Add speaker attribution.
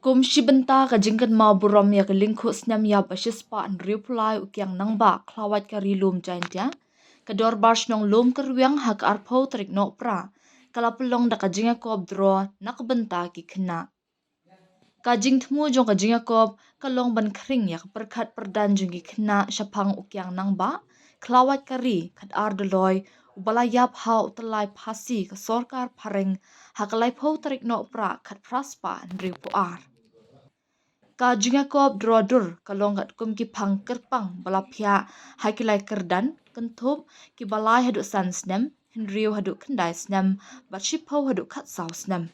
Speaker 1: Kum shibenta ka jingkan mau buram ya ka lingkhu snam ya bashispa an riuplai u Kiang Nangbah klawat ka rilum jaintia. Ka dorbash nong Loomkyrwiang hak arpo trik no pra. Kalapelong da ka jingiakop dro nakbenta ki kena. Ka jingtmu jong ka jingiakop kalong ban kring ya ka perkat perdan jong ki kena syapang u Kiang Nangbah. Klawat kari kat ardaloi ubalayap hau telai pasi ka sorkar pareng hakalai po trik no pra kat praspa an riupuar. Ka jingiakop drodur kalong kat kum ki pang kerpang balapya hakilai kerdan kentup ki balai haduk san snam hinriu haduk kendai snam bat shipo haduk kat saw snam.